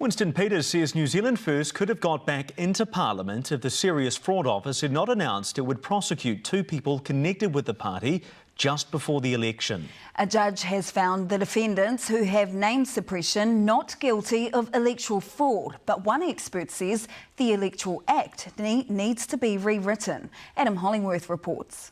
Winston Peters says New Zealand First could have got back into Parliament if the Serious Fraud Office had not announced it would prosecute two people connected with the party just before the election. A judge has found the defendants, who have name suppression, not guilty of electoral fraud. But one expert says the Electoral Act needs to be rewritten. Adam Hollingworth reports.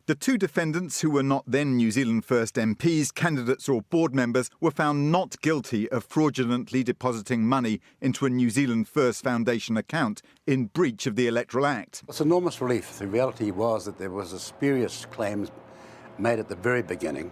The two defendants, who were not then New Zealand First MPs, candidates or board members, were found not guilty of fraudulently depositing money into a New Zealand First Foundation account in breach of the Electoral Act. It's enormous relief. The reality was that there was a spurious claims made at the very beginning,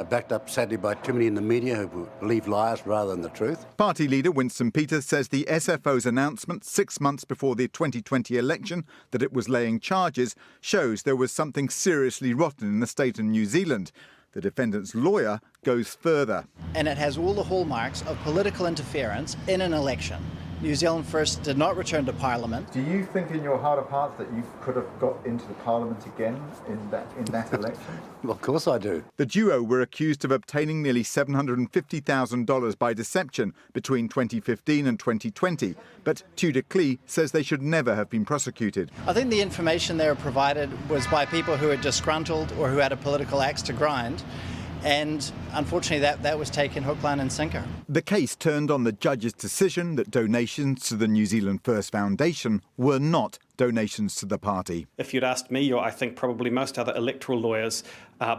backed up sadly by too many in the media who believe lies rather than the truth. Party leader Winston Peters says the SFO's announcement 6 months before the 2020 election that it was laying charges shows there was something seriously rotten in the state of New Zealand. The defendant's lawyer goes further. And it has all the hallmarks of political interference in an election. New Zealand First did not return to Parliament. Do you think in your heart of hearts that you could have got into the Parliament again in that election? Well, of course I do. The duo were accused of obtaining nearly $750,000 by deception between 2015 and 2020, but Tudor Clee says they should never have been prosecuted. I think the information they were provided was by people who were disgruntled or who had a political axe to grind. And unfortunately, that was taken hook, line and sinker. The case turned on the judge's decision that donations to the New Zealand First Foundation were not donations to the party. If you'd asked me, or I think probably most other electoral lawyers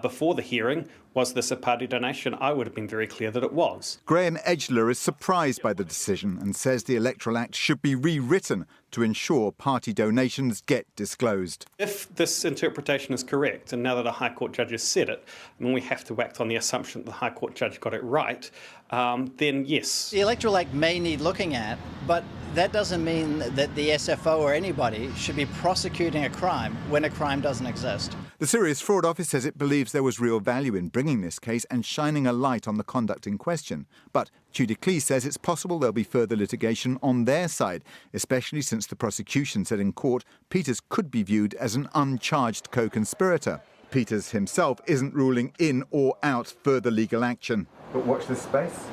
before the hearing, was this a party donation? I would have been very clear that it was. Graeme Edgeler is surprised by the decision and says the Electoral Act should be rewritten to ensure party donations get disclosed. If this interpretation is correct, and now that a High Court judge has said it, I mean, we have to act on the assumption that the High Court judge got it right, then yes. The Electoral Act may need looking at, but that doesn't mean that the SFO or anybody should be prosecuting a crime when a crime doesn't exist. The Serious Fraud Office says it believes there was real value in bringing this case and shining a light on the conduct in question. But Tudor Clee says it's possible there'll be further litigation on their side, especially since the prosecution said in court Peters could be viewed as an uncharged co-conspirator. Peters himself isn't ruling in or out further legal action. But watch this space.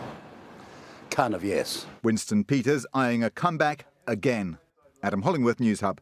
Kind of, yes. Winston Peters eyeing a comeback again. Adam Hollingworth, Newshub.